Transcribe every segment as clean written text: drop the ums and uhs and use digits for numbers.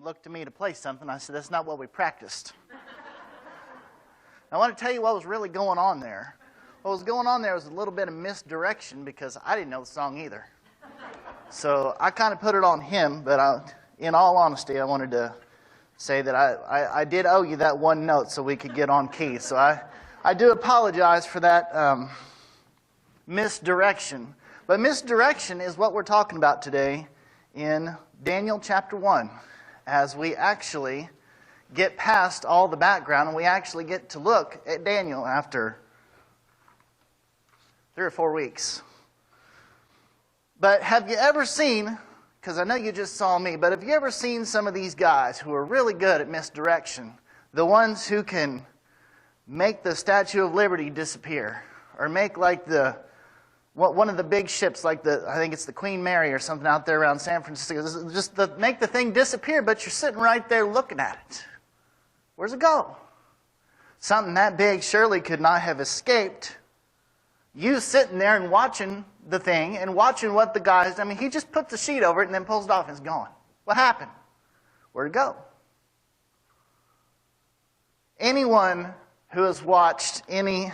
looked to me to play something. I said, that's not what we practiced. I want to tell you what was really going on there. What was going on there was a little bit of misdirection because I didn't know the song either. So I kind of put it on him, but in all honesty, I wanted to say that I did owe you that one note so we could get on key. So I do apologize for that misdirection. But misdirection is what we're talking about today in Daniel chapter 1, as we actually get past all the background and we actually get to look at Daniel after 3 or 4 weeks. But have you ever seen, because I know you just saw me, but have you ever seen some of these guys who are really good at misdirection? The ones who can make the Statue of Liberty disappear, or make like one of the big ships, like I think it's the Queen Mary or something out there around San Francisco, just make the thing disappear, but you're sitting right there looking at it. Where's it go? Something that big surely could not have escaped you sitting there and watching the thing and watching what the guys, he just puts the sheet over it and then pulls it off and it's gone. What happened? Where'd it go? Anyone who has watched anything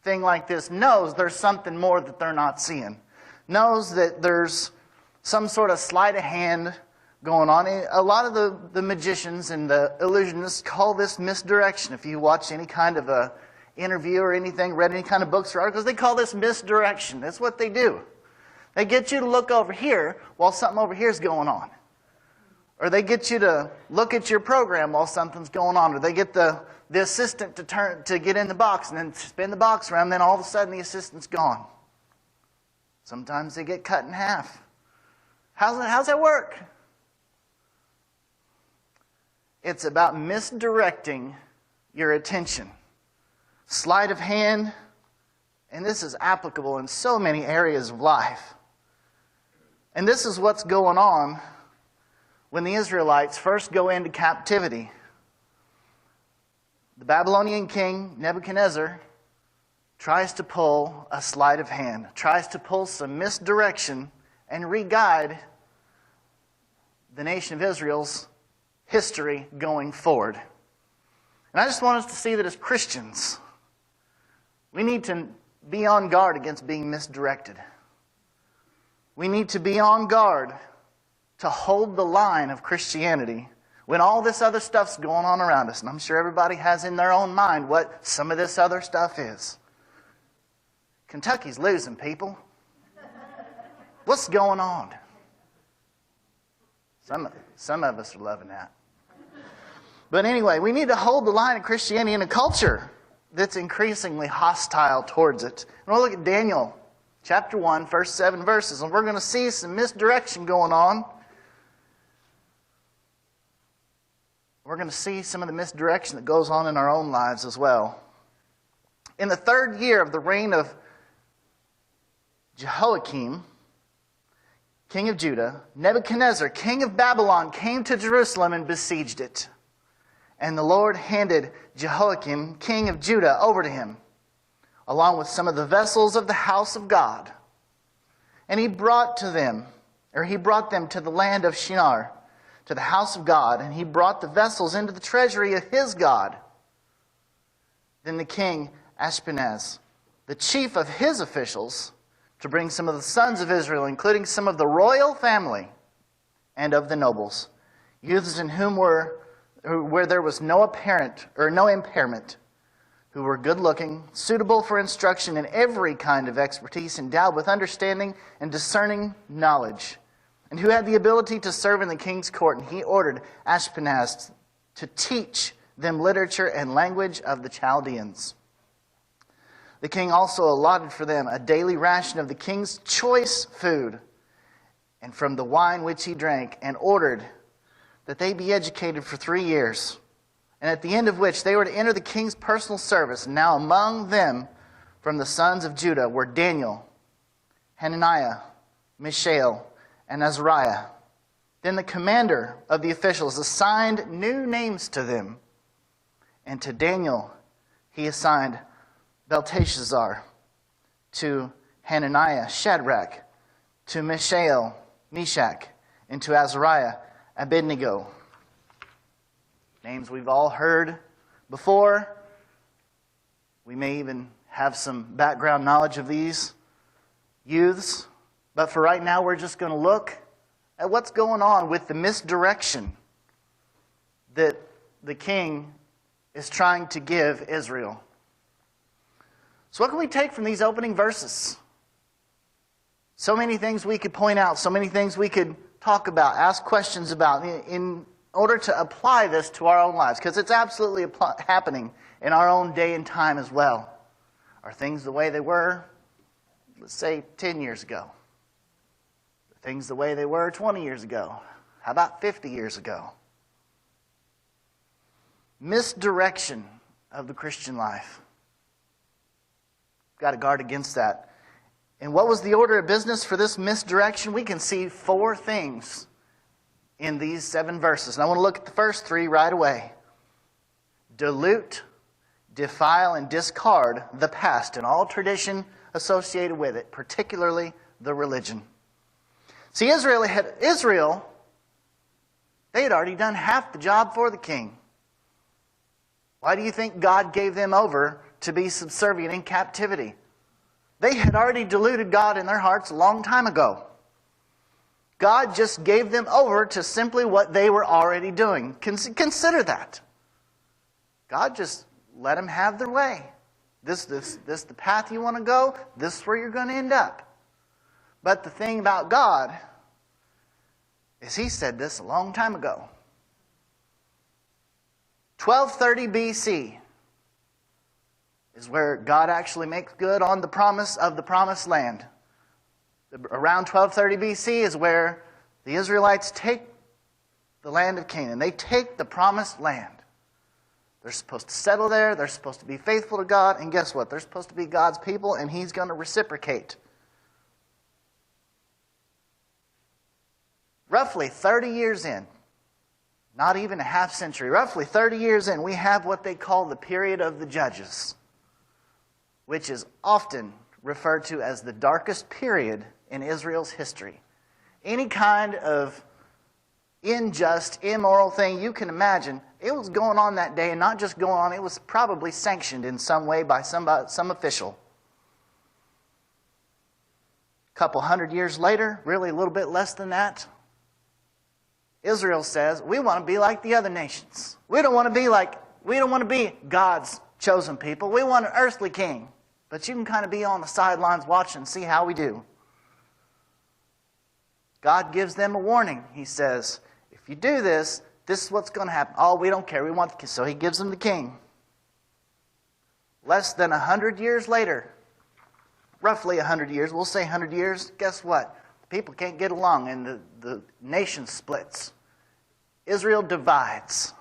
like this knows there's something more that they're not seeing. Knows that there's some sort of sleight of hand going on. A lot of the magicians and the illusionists call this misdirection. If you watch any kind of a interview or anything, read any kind of books or articles, they call this misdirection. That's what they do. They get you to look over here while something over here is going on. Or they get you to look at your program while something's going on. Or they get the assistant to get in the box and then spin the box around, and then all of a sudden the assistant's gone. Sometimes they get cut in half. How's that work? It's about misdirecting your attention. Sleight of hand, and this is applicable in so many areas of life. And this is what's going on when the Israelites first go into captivity. The Babylonian king, Nebuchadnezzar, tries to pull a sleight of hand, tries to pull some misdirection and re-guide the nation of Israel's history going forward. And I just want us to see that as Christians, we need to be on guard against being misdirected. We need to be on guard to hold the line of Christianity when all this other stuff's going on around us. And I'm sure everybody has in their own mind what some of this other stuff is. Kentucky's losing, people. What's going on? Some of us are loving that. But anyway, we need to hold the line of Christianity in a culture that's increasingly hostile towards it. And we'll look at Daniel chapter 1, first 7 verses, and we're going to see some misdirection going on. We're going to see some of the misdirection that goes on in our own lives as well. In the 3rd year of the reign of Jehoiakim, king of Judah, Nebuchadnezzar, king of Babylon, came to Jerusalem and besieged it. And the Lord handed Jehoiakim, king of Judah, over to him, along with some of the vessels of the house of God. And he brought them to the land of Shinar, to the house of God, and he brought the vessels into the treasury of his God. Then the king Ashpenaz, the chief of his officials, to bring some of the sons of Israel, including some of the royal family and of the nobles, youths in whom where there was no impairment, who were good-looking, suitable for instruction in every kind of expertise, endowed with understanding and discerning knowledge, and who had the ability to serve in the king's court. And he ordered Ashpenaz to teach them literature and language of the Chaldeans. The king also allotted for them a daily ration of the king's choice food, and from the wine which he drank, and ordered that they be educated for 3 years, and at the end of which they were to enter the king's personal service. And now among them from the sons of Judah were Daniel, Hananiah, Mishael, and Azariah. Then the commander of the officials assigned new names to them, and to Daniel he assigned Belteshazzar, to Hananiah, Shadrach, to Mishael, Meshach, and to Azariah, Abednego. Names we've all heard before. We may even have some background knowledge of these youths. But for right now, we're just going to look at what's going on with the misdirection that the king is trying to give Israel. So what can we take from these opening verses? So many things we could point out, so many things we could talk about, ask questions about in order to apply this to our own lives, because it's absolutely happening in our own day and time as well. Are things the way they were, let's say, 10 years ago? Are things the way they were 20 years ago? How about 50 years ago? Misdirection of the Christian life. We've got to guard against that. And what was the order of business for this misdirection? We can see 4 things in these 7 verses. And I want to look at the first 3 right away. Dilute, defile, and discard the past and all tradition associated with it, particularly the religion. See, Israel, they had already done half the job for the king. Why do you think God gave them over to be subservient in captivity? They had already deluded God in their hearts a long time ago. God just gave them over to simply what they were already doing. Consider that. God just let them have their way. This the path you want to go, this is where you're going to end up. But the thing about God is He said this a long time ago. 1230 BC is where God actually makes good on the promise of the promised land. Around 1230 BC is where the Israelites take the land of Canaan. They take the promised land. They're supposed to settle there. They're supposed to be faithful to God. And guess what? They're supposed to be God's people, and He's going to reciprocate. Roughly 30 years in, not even a half century, roughly 30 years in, we have what they call the period of the Judges, which is often referred to as the darkest period in Israel's history. Any kind of unjust, immoral thing you can imagine, it was going on that day, and not just going on, it was probably sanctioned in some way by some official. A couple hundred years later, really a little bit less than that, Israel says, we want to be like the other nations. We don't want to be God's chosen people. We want an earthly king. But you can kind of be on the sidelines watching and see how we do. God gives them a warning. He says, if you do this, this is what's going to happen. Oh, we don't care. We want the king. So He gives them the king. Less than 100 years later, roughly 100 years, we'll say 100 years, guess what? People can't get along, and the nation splits. Israel divides.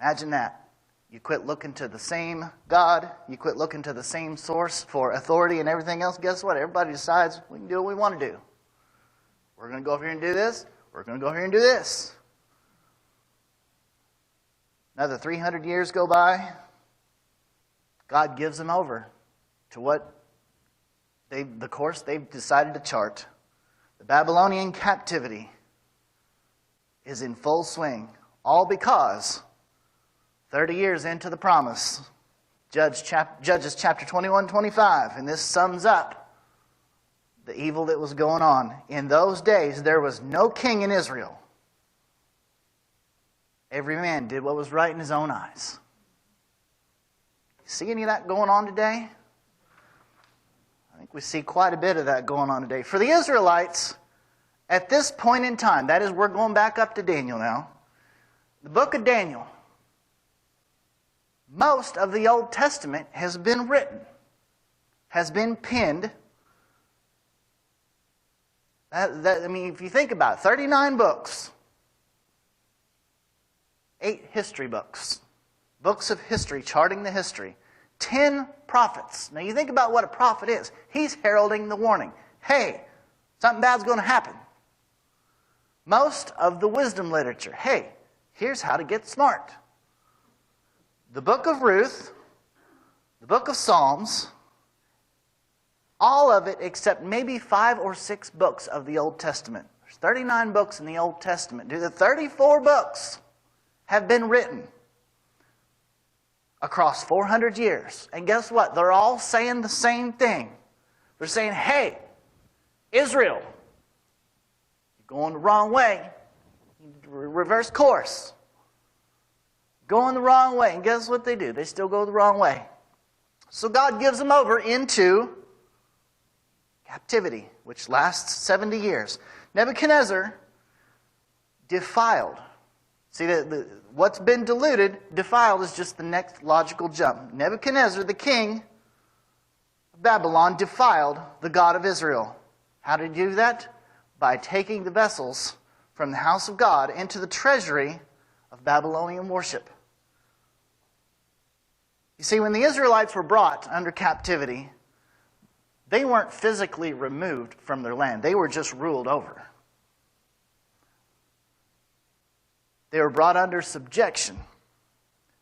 Imagine that. You quit looking to the same God. You quit looking to the same source for authority and everything else. Guess what? Everybody decides we can do what we want to do. We're going to go over here and do this. We're going to go over here and do this. Another 300 years go by. God gives them over to what the course they've decided to chart. The Babylonian captivity is in full swing, all because 30 years into the promise, Judges chapter 21, 25, and this sums up the evil that was going on. In those days, there was no king in Israel. Every man did what was right in his own eyes. See any of that going on today? I think we see quite a bit of that going on today. For the Israelites, at this point in time, that is, we're going back up to Daniel now, the book of Daniel, most of the Old Testament has been written, has been penned. If you think about it, 39 books, 8 history books, books of history, charting the history, 10 prophets. Now you think about what a prophet is. He's heralding the warning. Hey, something bad's going to happen. Most of the wisdom literature. Hey, here's how to get smart. The book of Ruth, the book of Psalms, all of it except maybe 5 or 6 books of the Old Testament. There's 39 books in the Old Testament. The 34 books have been written across 400 years. And guess what? They're all saying the same thing. They're saying, hey, Israel, you're going the wrong way. You need to reverse course. Going the wrong way. And guess what they do? They still go the wrong way. So God gives them over into captivity, which lasts 70 years. Nebuchadnezzar defiled. See, what's been diluted, defiled is just the next logical jump. Nebuchadnezzar, the king of Babylon, defiled the God of Israel. How did he do that? By taking the vessels from the house of God into the treasury of Babylonian worship. You see, when the Israelites were brought under captivity, they weren't physically removed from their land. They were just ruled over. They were brought under subjection.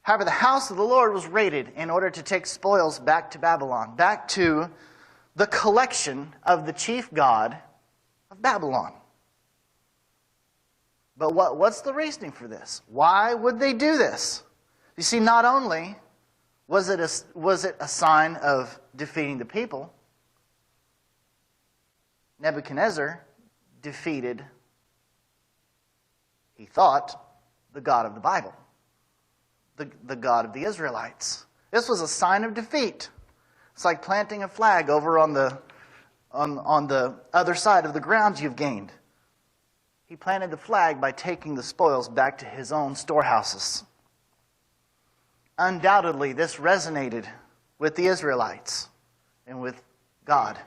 However, the house of the Lord was raided in order to take spoils back to Babylon, back to the collection of the chief god of Babylon. But what's the reasoning for this? Why would they do this? You see, not only was it a sign of defeating the people, Nebuchadnezzar defeated, he thought, the God of the Bible, the God of the Israelites. This was a sign of defeat. It's like planting a flag over on the other side of the ground you've gained. He planted the flag by taking the spoils back to his own storehouses. Undoubtedly, this resonated with the Israelites and with God.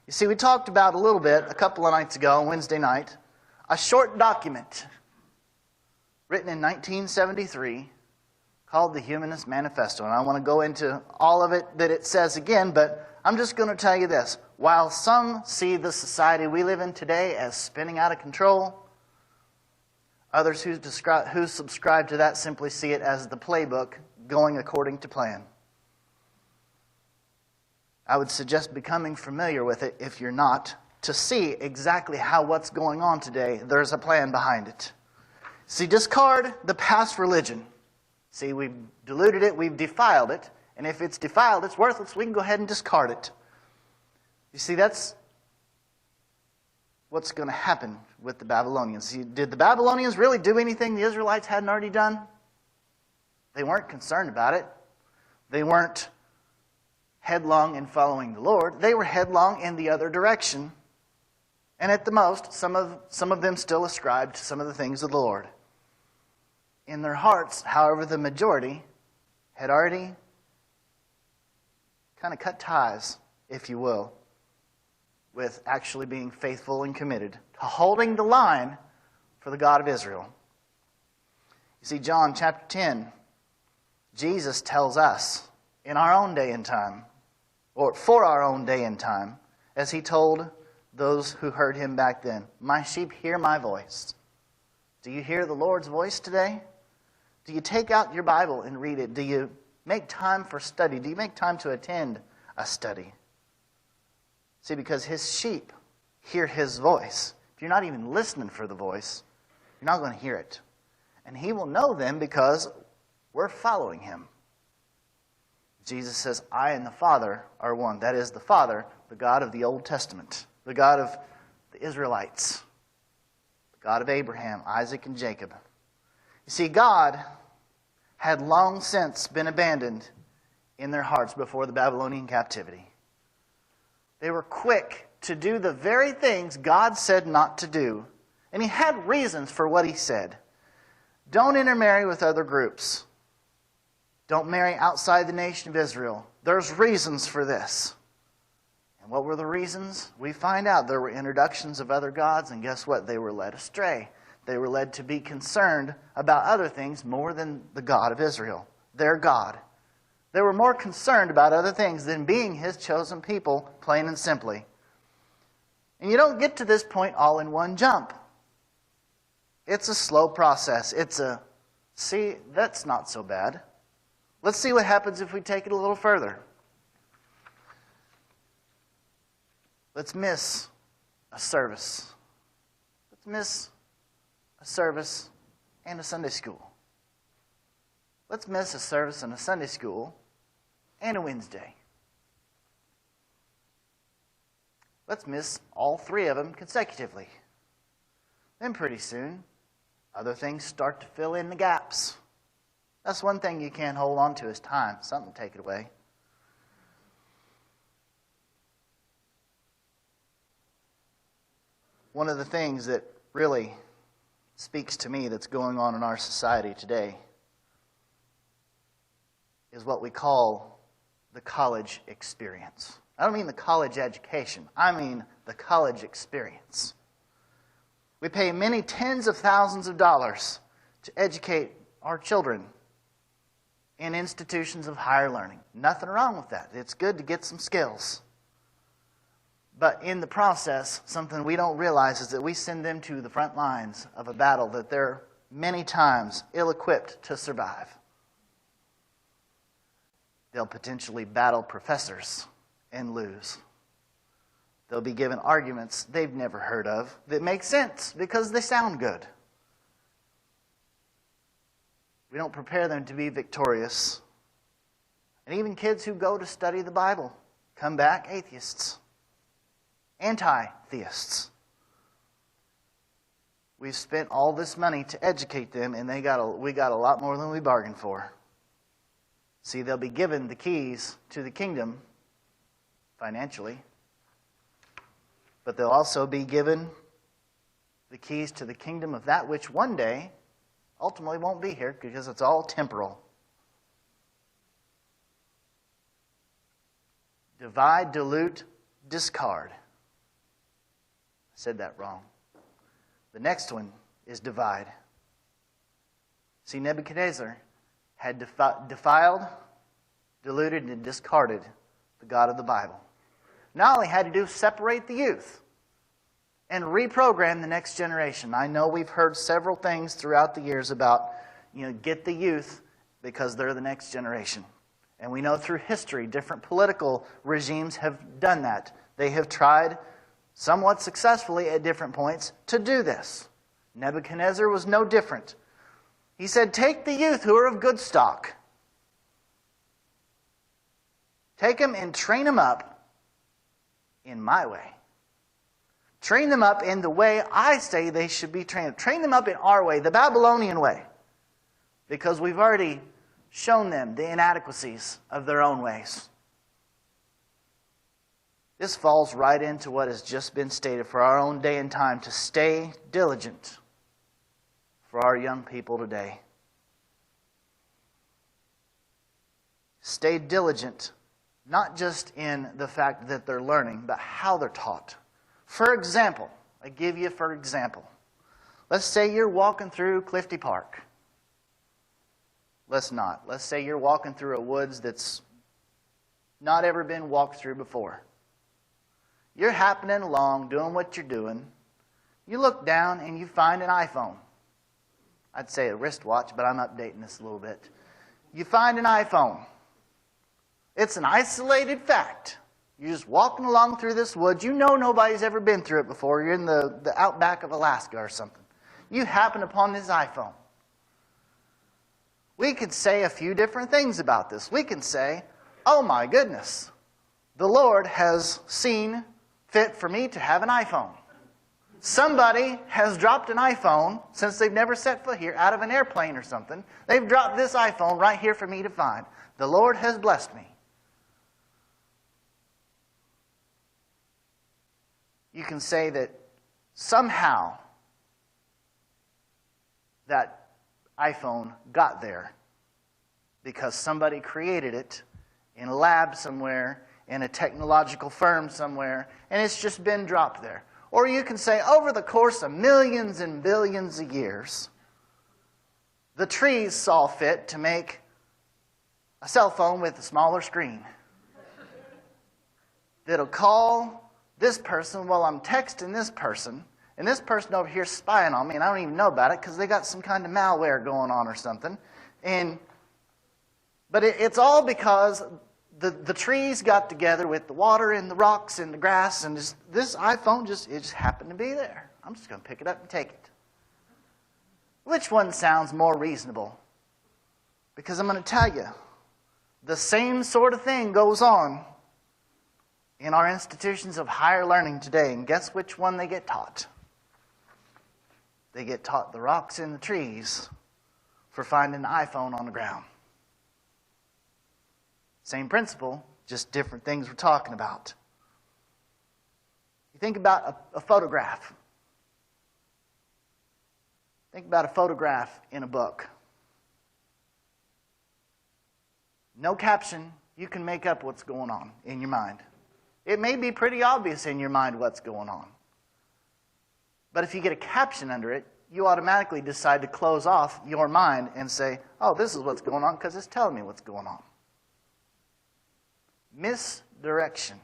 You see, we talked about a little bit a couple of nights ago, on Wednesday night, a short document written in 1973 called the Humanist Manifesto. And I want to go into all of it that it says again, but I'm just going to tell you this. While some see the society we live in today as spinning out of control, others who subscribe to that simply see it as the playbook going according to plan. I would suggest becoming familiar with it if you're not, to see exactly how what's going on today, there's a plan behind it. See, discard the past religion. See, we've diluted it, we've defiled it, and if it's defiled, it's worthless, we can go ahead and discard it. You see, that's what's going to happen with the Babylonians. See, did the Babylonians really do anything the Israelites hadn't already done? They weren't concerned about it. They weren't headlong in following the Lord. They were headlong in the other direction. And at the most, some of them still ascribed to some of the things of the Lord. In their hearts, however, the majority had already kind of cut ties, if you will, with actually being faithful and committed to holding the line for the God of Israel. You see, John chapter 10, Jesus tells us in our own day and time, or for our own day and time, as he told those who heard him back then, "My sheep hear my voice." Do you hear the Lord's voice today? Do you take out your Bible and read it? Do you make time for study? Do you make time to attend a study? See, because his sheep hear his voice. If you're not even listening for the voice, you're not going to hear it. And he will know them because we're following him. Jesus says, "I and the Father are one." That is the Father, the God of the Old Testament, the God of the Israelites, the God of Abraham, Isaac, and Jacob. You see, God had long since been abandoned in their hearts before the Babylonian captivity. They were quick to do the very things God said not to do. And he had reasons for what he said. Don't intermarry with other groups. Don't marry outside the nation of Israel. There's reasons for this. And what were the reasons? We find out there were introductions of other gods, and guess what? They were led astray. They were led to be concerned about other things more than the God of Israel, their God. They were more concerned about other things than being his chosen people, plain and simply. And you don't get to this point all in one jump. It's a slow process. See, that's not so bad. Let's see what happens if we take it a little further. Let's miss a service. Let's miss a service and a Sunday school. Let's miss a service and a Sunday school and a Wednesday. Let's miss all three of them consecutively. Then pretty soon, other things start to fill in the gaps. That's one thing you can't hold on to is time. Something will take it away. One of the things that really speaks to me that's going on in our society today is what we call the college experience. I don't mean the college education. I mean the college experience. We pay many tens of thousands of dollars to educate our children in institutions of higher learning. Nothing wrong with that. It's good to get some skills. But in the process, something we don't realize is that we send them to the front lines of a battle that they're many times ill-equipped to survive. They'll potentially battle professors and lose. They'll be given arguments they've never heard of that make sense because they sound good. We don't prepare them to be victorious. And even kids who go to study the Bible come back atheists, anti-theists. We've spent all this money to educate them, and we got a lot more than we bargained for. See, they'll be given the keys to the kingdom financially, but they'll also be given the keys to the kingdom of that which one day ultimately won't be here because it's all temporal. Divide, dilute, discard. I said that wrong. The next one is divide. See, Nebuchadnezzar had defiled, diluted, and discarded the God of the Bible. Not only had to do separate the youth and reprogram the next generation. I know we've heard several things throughout the years about, get the youth because they're the next generation. And we know through history, different political regimes have done that. They have tried, somewhat successfully at different points, to do this. Nebuchadnezzar was no different. He said, take the youth who are of good stock. Take them and train them up in my way. Train them up in the way I say they should be trained. Train them up in our way, the Babylonian way. Because we've already shown them the inadequacies of their own ways. This falls right into what has just been stated for our own day and time, to stay diligent for our young people today. Stay diligent, not just in the fact that they're learning, but how they're taught. For example, I give you for example. Let's say you're walking through Clifty Park. Let's say you're walking through a woods that's not ever been walked through before. You're happening along, doing what you're doing. You look down and you find an iPhone. I'd say a wristwatch, but I'm updating this a little bit. You find an iPhone. It's an isolated fact. You're just walking along through this woods. You know nobody's ever been through it before. You're in the outback of Alaska or something. You happen upon this iPhone. We could say a few different things about this. We can say, oh my goodness, the Lord has seen fit for me to have an iPhone. Somebody has dropped an iPhone, since they've never set foot here, out of an airplane or something. They've dropped this iPhone right here for me to find. The Lord has blessed me. You can say that somehow that iPhone got there because somebody created it in a lab somewhere, in a technological firm somewhere, and it's just been dropped there. Or you can say, over the course of millions and billions of years, the trees saw fit to make a cell phone with a smaller screen that'll call this person while I'm texting this person, and this person over here is spying on me, and I don't even know about it because they got some kind of malware going on or something. But it's all because the trees got together with the water and the rocks and the grass, and this iPhone just happened to be there. I'm just going to pick it up and take it. Which one sounds more reasonable? Because I'm going to tell you, the same sort of thing goes on in our institutions of higher learning today. And guess which one they get taught? They get taught the rocks in the trees for finding an iPhone on the ground. Same principle, just different things we're talking about. You think about a photograph. Think about a photograph in a book. No caption, you can make up what's going on in your mind. It may be pretty obvious in your mind what's going on. But if you get a caption under it, you automatically decide to close off your mind and say, oh, this is what's going on because it's telling me what's going on. Misdirection.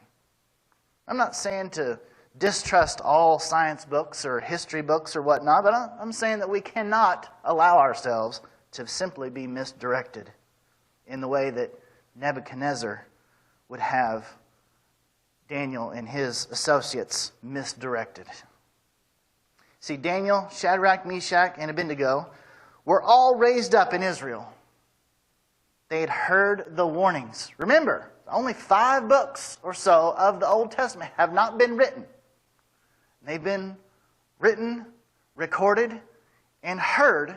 I'm not saying to distrust all science books or history books or whatnot, but I'm saying that we cannot allow ourselves to simply be misdirected in the way that Nebuchadnezzar would have Daniel and his associates misdirected. See, Daniel, Shadrach, Meshach, and Abednego were all raised up in Israel. They had heard the warnings. Remember, only 5 books or so of the Old Testament have not been written. They've been written, recorded, and heard.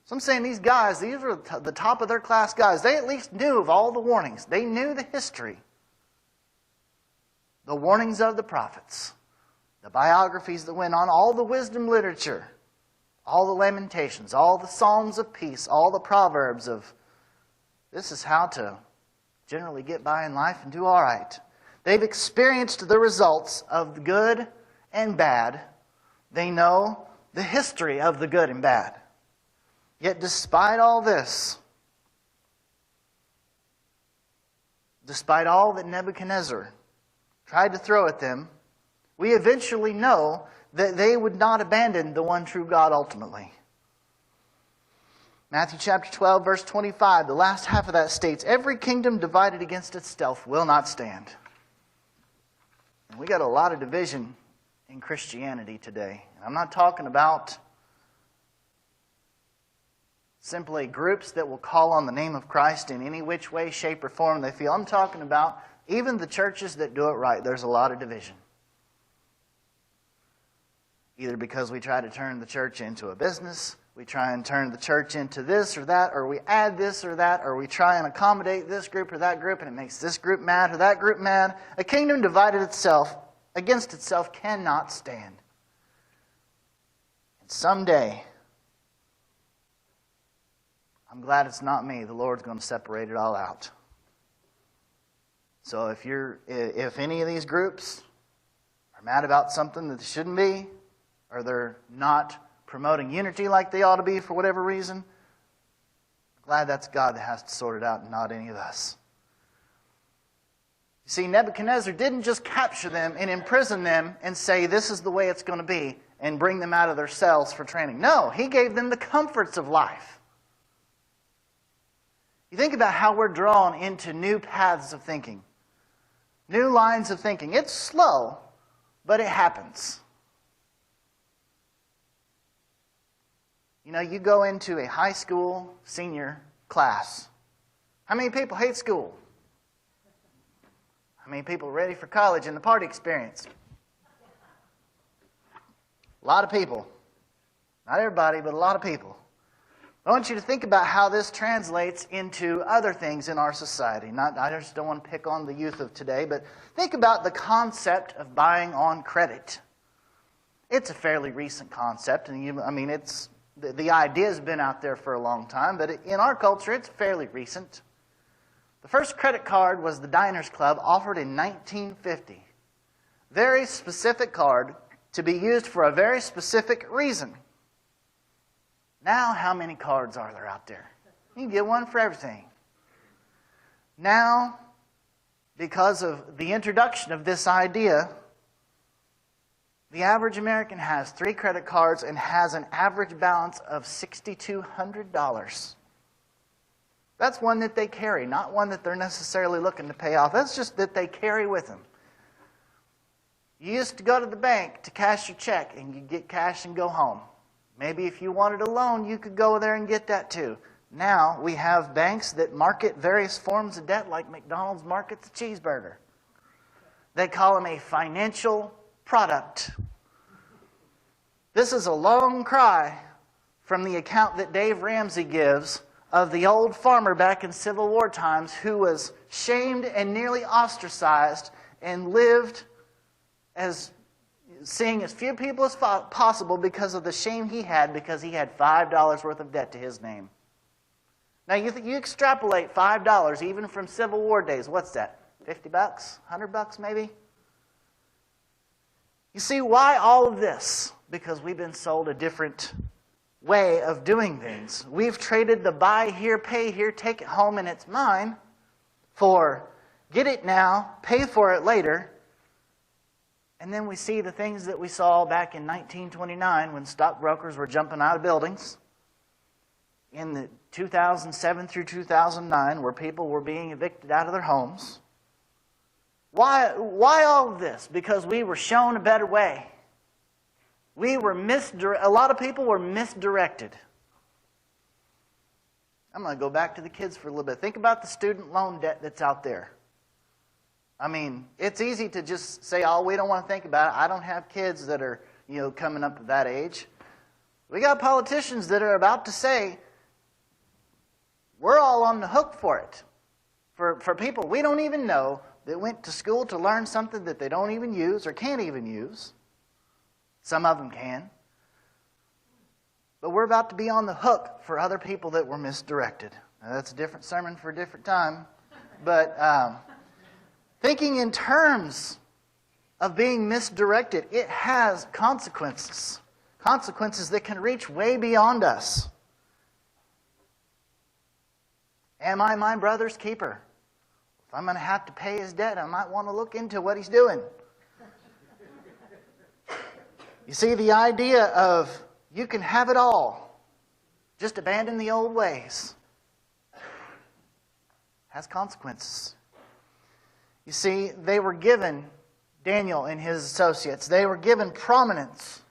So I'm saying these guys, these were the top of their class guys. They at least knew of all the warnings. They knew the history. The warnings of the prophets. The biographies that went on. All the wisdom literature. All the lamentations. All the psalms of peace. All the proverbs of this is how to generally get by in life and do all right. They've experienced the results of the good and bad. They know the history of the good and bad. Yet despite all this, despite all that Nebuchadnezzar tried to throw at them, we eventually know that they would not abandon the one true God ultimately. Matthew chapter 12, verse 25, the last half of that states, every kingdom divided against itself will not stand. And we got a lot of division in Christianity today. And I'm not talking about simply groups that will call on the name of Christ in any which way, shape, or form they feel. I'm talking about even the churches that do it right. There's a lot of division. Either because we try to turn the church into a business, we try and turn the church into this or that, or we add this or that, or we try and accommodate this group or that group, and it makes this group mad or that group mad. A kingdom divided against itself cannot stand. And someday, I'm glad it's not me. The Lord's going to separate it all out. So if any of these groups are mad about something that they shouldn't be, or they're not promoting unity like they ought to be for whatever reason, I'm glad that's God that has to sort it out and not any of us. You see, Nebuchadnezzar didn't just capture them and imprison them and say this is the way it's going to be and bring them out of their cells for training. No, he gave them the comforts of life. You think about how we're drawn into new paths of thinking, new lines of thinking. It's slow, but it happens. You know, you go into a high school senior class. How many people hate school? How many people are ready for college and the party experience? A lot of people. Not everybody, but a lot of people. I want you to think about how this translates into other things in our society. I just don't want to pick on the youth of today, but think about the concept of buying on credit. It's a fairly recent concept, and it's the idea has been out there for a long time, but in our culture, it's fairly recent. The first credit card was the Diners Club, offered in 1950. Very specific card to be used for a very specific reason. Now, how many cards are there out there? You can get one for everything. Now, because of the introduction of this idea, the average American has 3 credit cards and has an average balance of $6,200. That's one that they carry, not one that they're necessarily looking to pay off. That's just that they carry with them. You used to go to the bank to cash your check, and you get cash and go home. Maybe if you wanted a loan, you could go there and get that too. Now we have banks that market various forms of debt like McDonald's markets a cheeseburger. They call them a financial product. This is a long cry from the account that Dave Ramsey gives of the old farmer back in Civil War times who was shamed and nearly ostracized and lived as seeing as few people as possible because of the shame he had because he had $5 worth of debt to his name. Now you extrapolate $5 even from Civil War days. What's that? $50? $100 maybe? You see, why all of this? Because we've been sold a different way of doing things. We've traded the buy here, pay here, take it home and it's mine for get it now, pay for it later. And then we see the things that we saw back in 1929 when stockbrokers were jumping out of buildings. In the 2007 through 2009 where people were being evicted out of their homes. Why all of this? Because we were shown a better way. A lot of people were misdirected. I'm going to go back to the kids for a little bit. Think about the student loan debt that's out there. I mean, it's easy to just say, oh, we don't want to think about it. I don't have kids that are, coming up at that age. We got politicians that are about to say, we're all on the hook for it. For people we don't even know that went to school to learn something that they don't even use or can't even use. Some of them can. But we're about to be on the hook for other people that were misdirected. Now, that's a different sermon for a different time. But thinking in terms of being misdirected, it has consequences. Consequences that can reach way beyond us. Am I my brother's keeper? If I'm going to have to pay his debt, I might want to look into what he's doing. You see, the idea of you can have it all, just abandon the old ways, has consequences. You see, they were given, Daniel and his associates, they were given prominence.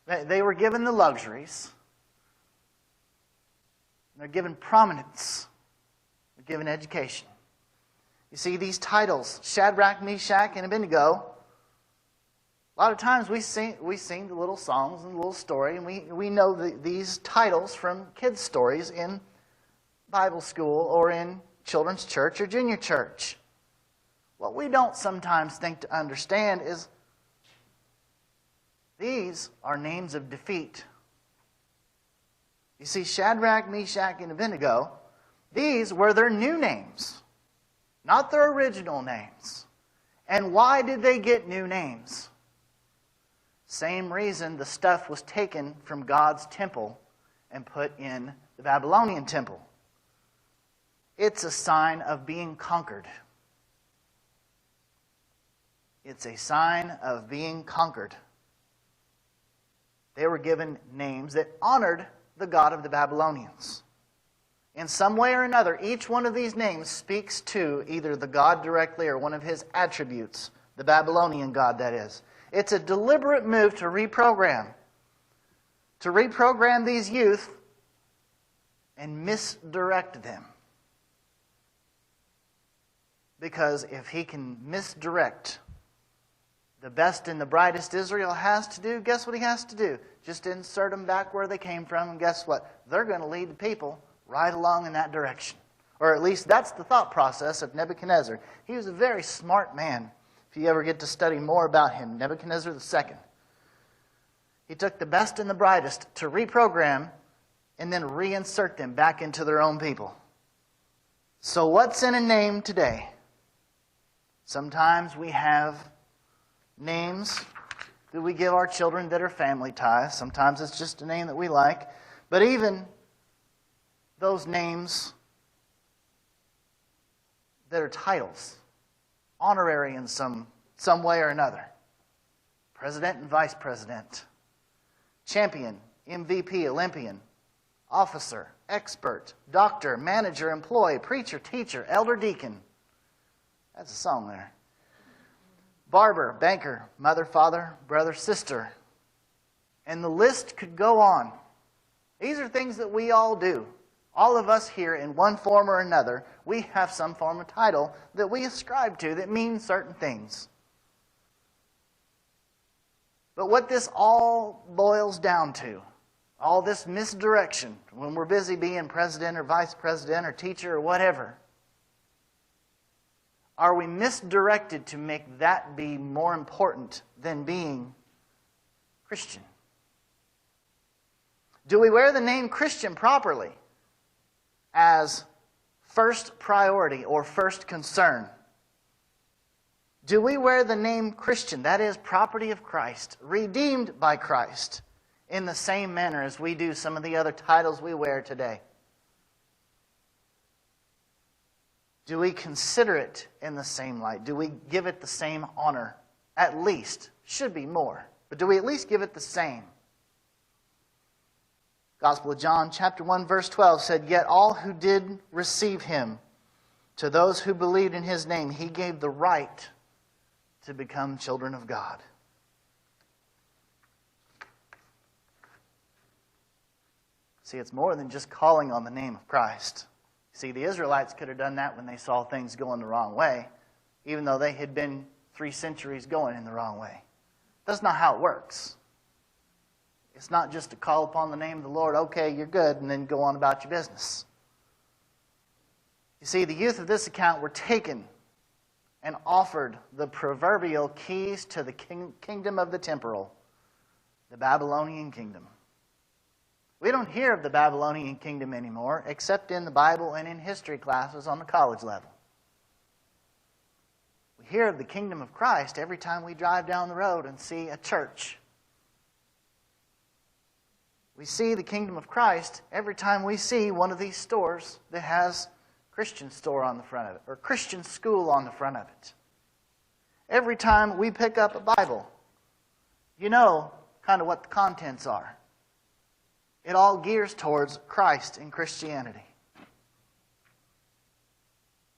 They were given the luxuries. They're given prominence. They're given education. You see, these titles, Shadrach, Meshach, and Abednego, a lot of times we sing the little songs and the little story, and we know these titles from kids' stories in Bible school or in children's church or junior church. What we don't sometimes think to understand is these are names of defeat. You see, Shadrach, Meshach, and Abednego, these were their new names, not their original names. And why did they get new names? Same reason the stuff was taken from God's temple and put in the Babylonian temple. It's a sign of being conquered. It's a sign of being conquered. They were given names that honored the God of the Babylonians. In some way or another, each one of these names speaks to either the God directly or one of his attributes, the Babylonian God, that is. It's a deliberate move to reprogram these youth and misdirect them. Because if he can misdirect the best and the brightest Israel has to do, guess what he has to do? Just insert them back where they came from, and guess what? They're going to lead the people right along in that direction. Or at least that's the thought process of Nebuchadnezzar. He was a very smart man. If you ever get to study more about him, Nebuchadnezzar II. He took the best and the brightest to reprogram and then reinsert them back into their own people. So what's in a name today? Sometimes we have names that we give our children that are family ties. Sometimes it's just a name that we like. But even those names that are titles, honorary in some way or another. President and vice president. Champion, MVP, Olympian. Officer, expert, doctor, manager, employee, preacher, teacher, elder, deacon. That's a song there. barber, banker, mother, father, brother, sister. And the list could go on. These are things that we all do. All of us here, in one form or another, we have some form of title that we ascribe to that means certain things. But what this all boils down to, all this misdirection, when we're busy being president or vice president or teacher or whatever, are we misdirected to make that be more important than being Christian? Do we wear the name Christian properly as first priority or first concern? Do we wear the name Christian, that is, property of Christ, redeemed by Christ, in the same manner as we do some of the other titles we wear today? Do we consider it in the same light? Do we give it the same honor? At least. Should be more. But do we at least give it the same? Gospel of John, chapter 1, verse 12 said, "Yet all who did receive him, to those who believed in his name, he gave the right to become children of God." See, it's more than just calling on the name of Christ. See, the Israelites could have done that when they saw things going the wrong way, even though they had been 3 centuries going in the wrong way. That's not how it works. It's not just to call upon the name of the Lord, okay, you're good, and then go on about your business. You see, the youth of this account were taken and offered the proverbial keys to the kingdom of the temporal, the Babylonian kingdom. We don't hear of the Babylonian kingdom anymore, except in the Bible and in history classes on the college level. We hear of the kingdom of Christ every time we drive down the road and see a church. We see the kingdom of Christ every time we see one of these stores that has Christian store on the front of it, or Christian school on the front of it. Every time we pick up a Bible, you know kind of what the contents are. It all gears towards Christ and Christianity.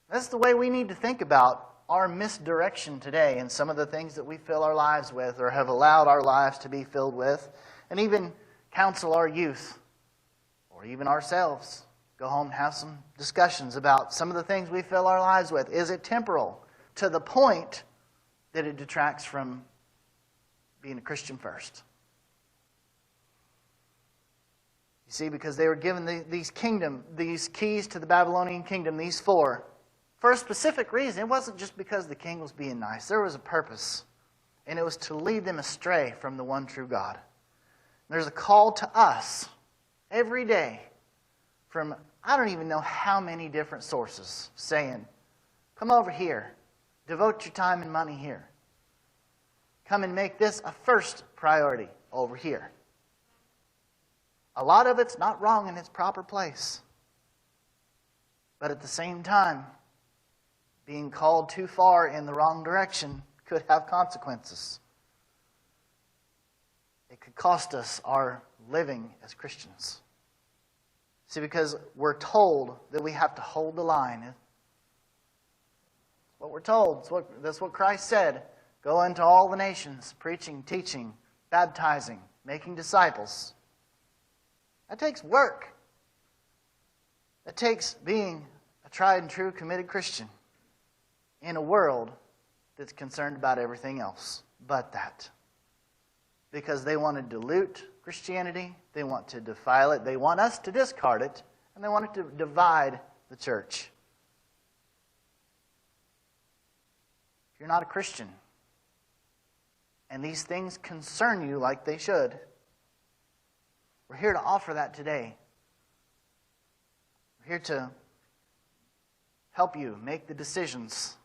That's the way we need to think about our misdirection today and some of the things that we fill our lives with or have allowed our lives to be filled with, and even counsel our youth, or even ourselves. Go home and have some discussions about some of the things we fill our lives with. Is it temporal to the point that it detracts from being a Christian first? You see, because they were given these keys to the Babylonian kingdom, these 4, for a specific reason. It wasn't just because the king was being nice. There was a purpose, and it was to lead them astray from the one true God. There's a call to us every day from I don't even know how many different sources saying, come over here, devote your time and money here. Come and make this a first priority over here. A lot of it's not wrong in its proper place. But at the same time, being called too far in the wrong direction could have consequences. It could cost us our living as Christians. See, because we're told that we have to hold the line. That's what we're told. That's what Christ said. Go into all the nations, preaching, teaching, baptizing, making disciples. That takes work. That takes being a tried and true committed Christian in a world that's concerned about everything else but that. Because they want to dilute Christianity, they want to defile it, they want us to discard it, and they want it to divide the church. If you're not a Christian, and these things concern you like they should, we're here to offer that today. We're here to help you make the decisions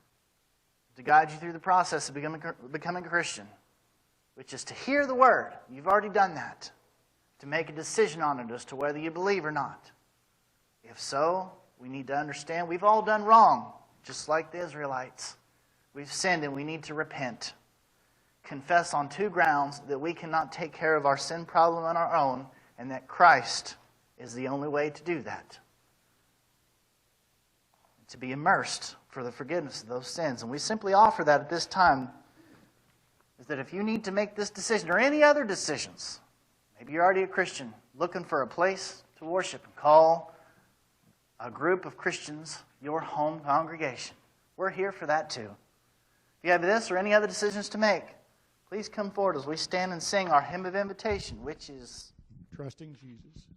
to guide you through the process of becoming a Christian, which is to hear the Word. You've already done that. To make a decision on it as to whether you believe or not. If so, we need to understand we've all done wrong, just like the Israelites. We've sinned and we need to repent. Confess on 2 grounds: that we cannot take care of our sin problem on our own, and that Christ is the only way to do that. To be immersed for the forgiveness of those sins. And we simply offer that at this time is that if you need to make this decision or any other decisions, maybe you're already a Christian looking for a place to worship and call a group of Christians your home congregation, we're here for that too. If you have this or any other decisions to make, please come forward as we stand and sing our hymn of invitation, which is Trusting Jesus.